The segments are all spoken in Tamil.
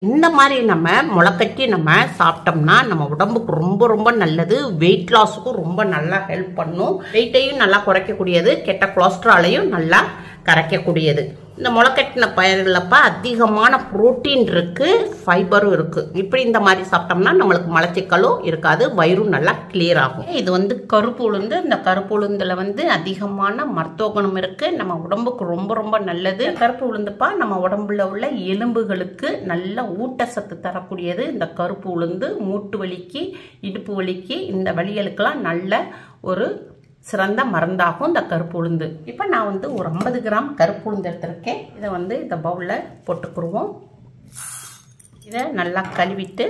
இந்த மாதிரி நம்ம முளைக்கட்டி நம்ம சாப்பிட்டோம்னா நம்ம உடம்புக்கு ரொம்ப ரொம்ப நல்லது. வெயிட் லாஸுக்கும் ரொம்ப நல்லா ஹெல்ப் பண்ணும். வெயிட்டையும் நல்லா குறைக்கக்கூடியது, கெட்ட கொலஸ்ட்ராலையும் நல்லா கரைக்கக்கூடியது. இந்த முளைக்கட்டின பயிர்களப்ப அதிகமான புரோட்டீன் இருக்கு, ஃபைபரும் இருக்கு. இப்படி இந்த மாதிரி சாப்பிட்டோம்னா நம்மளுக்கு மலச்சிக்கலும் இருக்காது, வயிறும் நல்லா கிளியர் ஆகும். இது வந்து கருப்பு உளுந்து. இந்த கருப்பு உளுந்துல வந்து அதிகமான மருத்துவ குணம் இருக்கு, நம்ம உடம்புக்கு ரொம்ப ரொம்ப நல்லது. கருப்பு உளுந்துப்பா நம்ம உடம்புல உள்ள எலும்புகளுக்கு நல்ல ஊட்டச்சத்து தரக்கூடியது. இந்த கருப்பு உளுந்து மூட்டு வலிக்கு, இடுப்பு வலிக்கு, இந்த வலிகளுக்கெல்லாம் நல்ல ஒரு சிறந்த மருந்தாகும் இந்த கருப்பு உளுந்து. இப்போ நான் வந்து ஒரு 50 கிராம் கருப்பு உளுந்து எடுத்திருக்கேன். இதை வந்து இந்த பவுலில் போட்டுக்குருவோம். இதை நல்லா கழுவிட்டு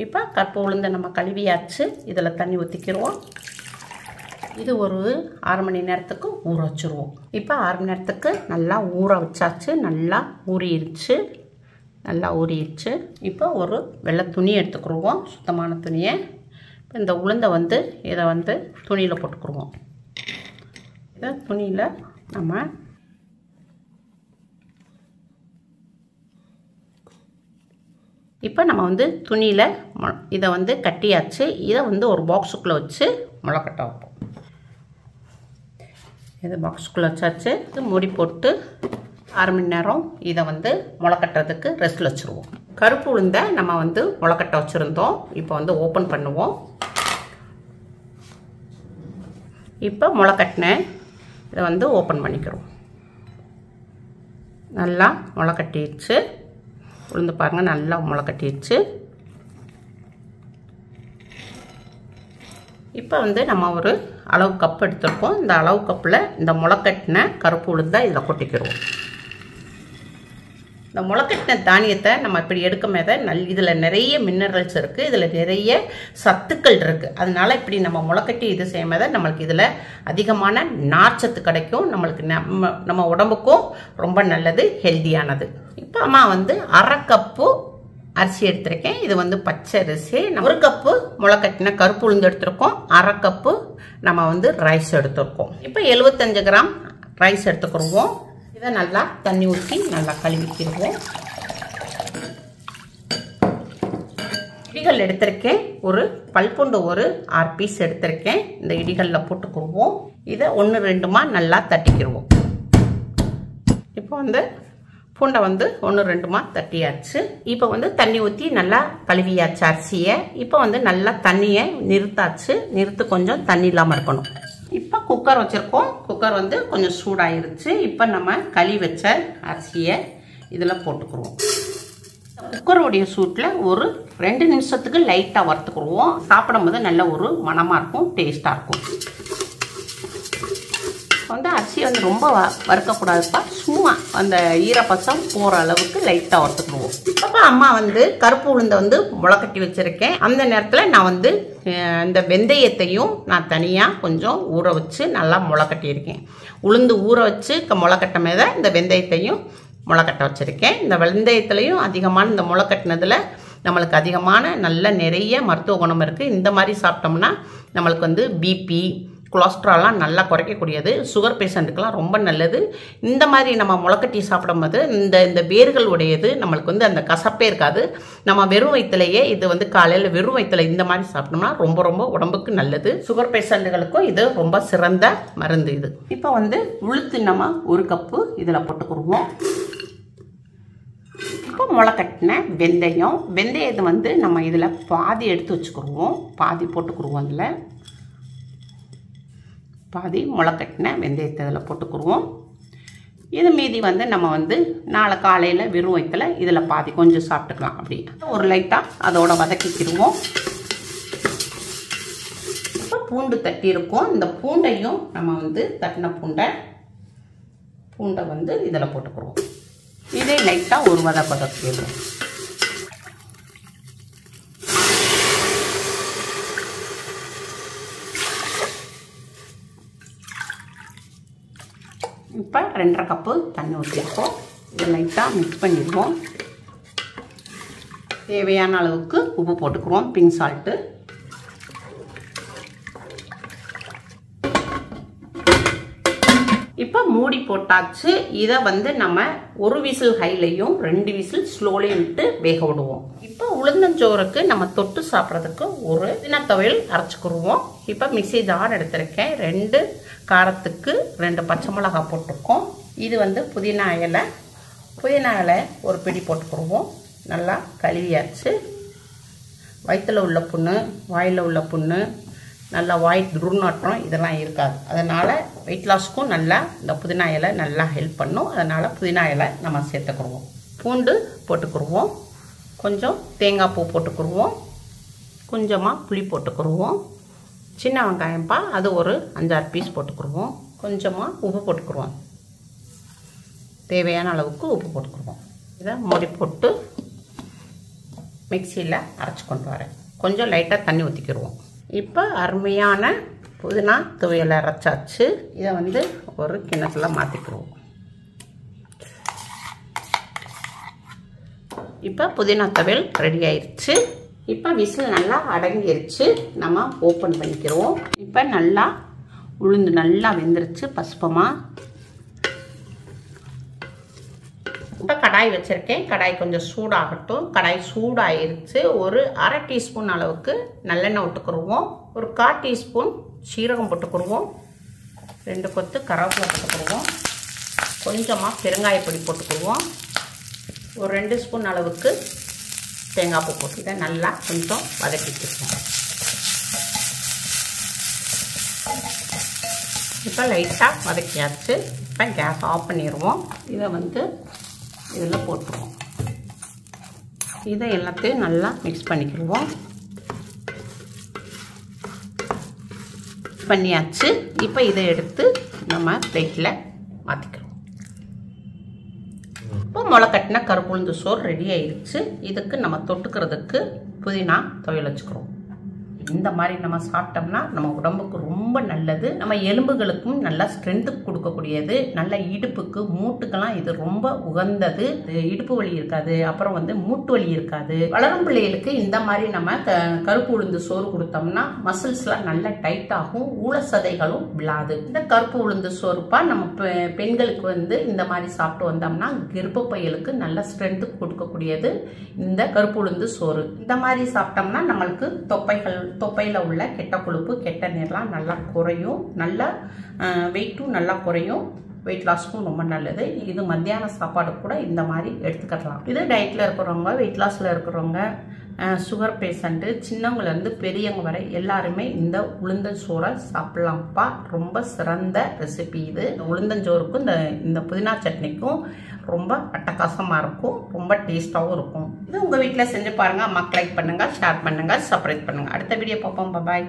இப்போ கருப்பு உளுந்தை நம்ம கழுவியாச்சு. இதில் தண்ணி ஊற்றிக்கிடுவோம். இது ஒரு 6 மணி நேரத்துக்கு ஊற வச்சுருவோம். இப்போ 6 மணி நேரத்துக்கு நல்லா ஊற வச்சாச்சு. நல்லா ஊறிடுச்சு. இப்போ ஒரு வெள்ளை துணி எடுத்துக்கிடுவோம், சுத்தமான துணியை. இப்போ இந்த உளுந்தை வந்து இதை வந்து துணியில் போட்டுக்குருவோம். இதை துணியில் நம்ம இப்போ நம்ம வந்து துணியில் இதை வந்து கட்டியாச்சு. இதை வந்து ஒரு பாக்ஸுக்குள்ளே வச்சு முளைக்கட்ட வைப்போம். இதை பாக்ஸுக்குள்ளே வச்சாச்சு. மூடி போட்டு 6 மணி நேரம் இதை வந்து முளைக்கட்டுறதுக்கு ரெஸ்ட்டில் வச்சுருவோம். கருப்பு உளுந்தை நம்ம வந்து முளைக்கட்ட வச்சுருந்தோம். இப்போ வந்து ஓப்பன் பண்ணுவோம். இப்போ முளைக்கட்டின இதை வந்து ஓப்பன் பண்ணிக்கிறோம். நல்லா முளைக்கட்டிடுச்சு. உளுந்து பாருங்கள், நல்லா முளைக்கட்டிடுச்சு. இப்போ வந்து நம்ம ஒரு அளவு கப் எடுத்துருக்கோம். இந்த அளவு கப்பில் இந்த முளைக்கட்டின கருப்பு உளுந்தை இதில் கொட்டிக்கிறோம். இந்த முளைக்கட்டின தானியத்தை நம்ம இப்படி எடுக்கும்போது இதில் நிறைய மினரல்ஸ் இருக்குது, இதில் நிறைய சத்துக்கள் இருக்குது. அதனால இப்படி நம்ம முளைக்கட்டி இது செய்யும்போது நம்மளுக்கு இதில் அதிகமான நார்ச்சத்து கிடைக்கும். நம்மளுக்கு நம்ம உடம்புக்கும் ரொம்ப நல்லது, ஹெல்தியானது. இப்போ அம்மா வந்து 1/2 கப்பு அரிசி எடுத்திருக்கேன். இது வந்து பச்சை அரிசி. 1 கப்பு முளைக்கட்டின கருப்பு உளுந்து எடுத்திருக்கோம். 1/2 கப்பு நம்ம வந்து ரைஸ் எடுத்திருக்கோம். இப்போ 75 கிராம் ரைஸ் எடுத்துக்கிடுவோம். இதை நல்லா தண்ணி ஊற்றி நல்லா கழுவிக்கிடுவோம். இடிகள் எடுத்திருக்கேன். ஒரு பல்பூண்டு ஒரு 6 பீஸ் எடுத்திருக்கேன். இந்த இடிகளில் போட்டுக்கிடுவோம். இதை 1 2மா நல்லா தட்டிக்கிடுவோம். இப்போ வந்து பூண்டை வந்து 1 2மா தட்டியாச்சு. இப்போ வந்து தண்ணி ஊற்றி நல்லா கழுவியாச்சு அரிசியை. இப்போ வந்து நல்லா தண்ணியை நிறுத்து கொஞ்சம் தண்ணி இல்லாமல் இருக்கணும். இப்போ குக்கர் வச்சுருக்கோம். குக்கர் வந்து கொஞ்சம் சூடாயிருச்சு. இப்போ நம்ம கழுவி வச்ச அரிசியை இதில் போட்டுக்குருவோம். குக்கருடைய சூட்டில் ஒரு 2 நிமிஷத்துக்கு லைட்டாக வறுத்துக்குருவோம். சாப்பிடும்போது நல்ல ஒரு மணமாக இருக்கும், டேஸ்ட்டாக இருக்கும். வந்து அரிசியை வந்து ரொம்ப வறுக்கக்கூடாதுப்பா, சும்மா அந்த ஈரப்பசம் போகிற அளவுக்கு லைட்டாக வறுத்துக்குருவோம். அப்போ அம்மா வந்து கருப்பு உளுந்தை வந்து முளைக்கட்டி வச்சுருக்கேன். அந்த நேரத்தில் நான் வந்து இந்த வெந்தயத்தையும் நான் தனியாக கொஞ்சம் ஊற வச்சு நல்லா முளைக்கட்டியிருக்கேன். உளுந்து ஊற வச்சு முளைக்கட்ட மேலே இந்த வெந்தயத்தையும் முளைக்கட்ட வச்சுருக்கேன். இந்த வெந்தயத்துலேயும் அதிகமான இந்த முளைக்கட்டினதில் நம்மளுக்கு அதிகமான நிறைய மருத்துவ குணம் இருக்குது. இந்த மாதிரி சாப்பிட்டோம்னா நம்மளுக்கு வந்து பிபி, கொலஸ்ட்ரால்லாம் நல்லா குறைக்கக்கூடியது. சுகர் பேஷண்ட்டுக்கெல்லாம் ரொம்ப நல்லது. இந்த மாதிரி நம்ம முளைக்கட்டி சாப்பிடும்போது இந்த வேர்கள் உடையது நம்மளுக்கு வந்து அந்த கசப்பே இருக்காது. நம்ம வெறும் வயிற்றுலையே இது வந்து காலையில் வெறும் வயிற்றுல இந்த மாதிரி சாப்பிட்டோம்னா ரொம்ப ரொம்ப உடம்புக்கு நல்லது. சுகர் பேஷண்ட்டுகளுக்கும் இது ரொம்ப சிறந்த மருந்து இது. இப்போ வந்து உளுத்து நம்ம 1 கப்பு இதில் போட்டுக்குருவோம். இப்போ முளைக்கட்டின வெந்தயத்தை வந்து நம்ம இதில் பாதி எடுத்து வச்சுக்கிடுவோம். பாதி போட்டுக்குருவோம். அதில் பாதி முளைக்கட்டின வெந்தயத்தை இதில் போட்டுக்குருவோம். இது மீதி வந்து நம்ம வந்து நாளை காலையில் வெறும் வயிற்றுல இதில் பாதி கொஞ்சம் சாப்பிட்டுக்கலாம். அப்படி ஒரு லைட்டாக அதோட வதக்கிக்கிடுவோம். இப்போ பூண்டு தட்டி இருக்கும். இந்த பூண்டையும் நம்ம வந்து தட்டின பூண்டை வந்து இதில் போட்டுக்குருவோம். இதே லைட்டாக ஒரு வதக்கிடுவோம். இப்போ 2.5 கப்பு தண்ணி ஊற்றிருக்கோம். இதை லைட்டாக மிக்ஸ் பண்ணிடுவோம். தேவையான அளவுக்கு உப்பு போட்டுக்குவோம், பிங்க் சால்ட்டு. இப்போ மூடி போட்டாச்சு. இதை வந்து நம்ம ஒரு விசில் ஹைலையும் 2 விசில் ஸ்லோலையும் விட்டு வேக விடுவோம். இப்போ உளுந்தஞ்சோறுக்கு நம்ம தொட்டு சாப்பிட்றதுக்கு ஒரு துவையல் அரைச்சிக்கிடுவோம். இப்போ மிக்ஸி ஜார் எடுத்திருக்கேன். 2 காரத்துக்கு 2 பச்சை மிளகாய் போட்டிருக்கோம். இது வந்து புதினா இலை. புதினா இலை ஒரு பிடி போட்டுக்கிடுவோம். நல்லா கழுவியாச்சு. வயிற்றில் உள்ள புண்ணு, வாயில் உள்ள புண்ணு, நல்லா வாய் துர்நாற்றம் இதெல்லாம் இருக்காது. அதனால் வெயிட் லாஸ்க்கும் நல்லா இந்த புதினா இலை நல்லா ஹெல்ப் பண்ணும். அதனால் புதினா இலை நம்ம சேர்த்துக்கிடுவோம். பூண்டு போட்டுக்கிடுவோம். கொஞ்சம் தேங்காய் பூ போட்டுக்கிடுவோம். கொஞ்சமாக புளி போட்டுக்கிடுவோம். சின்ன வெங்காயம்ப்பா, அது ஒரு 5-6 பீஸ் போட்டுக்கிடுவோம். கொஞ்சமாக உப்பு போட்டுக்கிடுவோம். தேவையான அளவுக்கு உப்பு போட்டுக்கிடுவோம். இதை மூடி போட்டு மிக்சியில் அரைச்சி கொண்டு வரேன். கொஞ்சம் லைட்டாக தண்ணி ஊற்றிக்கிடுவோம். இப்போ அருமையான புதினா துவையலை அரைச்சாச்சு. இதை வந்து ஒரு கிண்ணத்தில் மாற்றிக்கிடுவோம். இப்போ புதினா துவையல் ரெடி ஆயிடுச்சு. இப்போ விசில் நல்லா அடங்கிருச்சு. நம்ம ஓப்பன் பண்ணிக்கிறோம். இப்போ நல்லா உளுந்து நல்லா வெந்துருச்சு பசுப்பமாக. இப்போ கடாய் வச்சுருக்கேன். கடாய் கொஞ்சம் சூடாகட்டும். கடாய் சூடாயிருச்சு. ஒரு 1/2 டீஸ்பூன் அளவுக்கு நல்லெண்ணெய் விட்டுக்குருவோம். ஒரு 1/4 டீஸ்பூன் சீரகம் போட்டுக்குருவோம். 2 கொத்து கருவேப்பிலை போட்டுக்குருவோம். கொஞ்சமாக பெருங்காயப்பொடி போட்டுக்குருவோம். ஒரு 2 ஸ்பூன் அளவுக்கு தேங்காய் பூ போட்டு இதை நல்லா கொஞ்சம் வதக்கிக்குவோம். இப்போ லைட்டாக வதக்கியாச்சு. இப்போ கேஸ் ஆஃப் பண்ணிடுவோம். இதை வந்து இதில் போட்டுருவோம். இதை எல்லாத்தையும் நல்லா மிக்ஸ் பண்ணிக்கிடுவோம். பண்ணியாச்சு. இப்போ இதை எடுத்து நம்ம பிளேட்டில் மாற்றிக்கிறோம். இப்போ முளைக்கட்டின கருப்பு உளுந்து சோறு ரெடி ஆயிடுச்சு. இதுக்கு நம்ம தொட்டுக்கிறதுக்கு புதினா துவையல் வச்சுக்கிறோம். இந்த மாதிரி நம்ம சாப்பிட்டோம்னா நம்ம உடம்புக்கு ரொம்ப நல்லது. நம்ம எலும்புகளுக்கும் நல்லா ஸ்ட்ரென்த்து கொடுக்கக்கூடியது. நல்ல இடுப்புக்கு மூட்டுக்கெல்லாம் இது ரொம்ப உகந்தது. இடுப்பு வலி இருக்காது. அப்புறம் வந்து மூட்டு வலி இருக்காது. வளரும் பிள்ளைகளுக்கு இந்த மாதிரி நம்ம கருப்பு உளுந்து சோறு கொடுத்தோம்னா மசில்ஸ்லாம் நல்லா டைட் ஆகும். ஊழசதைகளும் விழாது. இந்த கருப்பு உளுந்து சோறுப்பா நம்ம பெண்களுக்கு வந்து இந்த மாதிரி சாப்பிட்டு வந்தோம்னா கர்ப்பப்பைகளுக்கு நல்ல ஸ்ட்ரென்த்து கொடுக்கக்கூடியது இந்த கருப்பு உளுந்து சோறு. இந்த மாதிரி சாப்பிட்டோம்னா நம்மளுக்கு தொப்பையில் உள்ள கெட்ட கொழுப்பு கெட்ட நீர்லாம் நல்லா குறையும். நல்லா வெயிட்டும் நல்லா குறையும். வெயிட் லாஸ்க்கும் ரொம்ப நல்லது. இது மத்தியான சாப்பாடு கூட இந்த மாதிரி எடுத்துக்கலாம். இது டயட்டில் இருக்கிறவங்க, வெயிட் லாஸில் இருக்கிறவங்க, சுகர் பேஷண்ட்டு, சின்னவங்கலேருந்து பெரியவங்க வரை எல்லாருமே இந்த உளுந்தஞ்சோறை சாப்பிட்லாம்ப்பா. ரொம்ப சிறந்த ரெசிபி இது. உளுந்தஞ்சோறுக்கும் இந்த புதினா சட்னிக்கும் ரொம்ப அட்டகாசமாக இருக்கும். ரொம்ப டேஸ்ட்டாகவும் இருக்கும். இது உங்கள் வீட்டில் செஞ்சு பாருங்கள். அம்மாக்கு லைக் பண்ணுங்கள், ஷேர் பண்ணுங்கள், சப்ஸ்கிரைப் பண்ணுங்கள். அடுத்த வீடியோ பார்ப்போம். பாய்.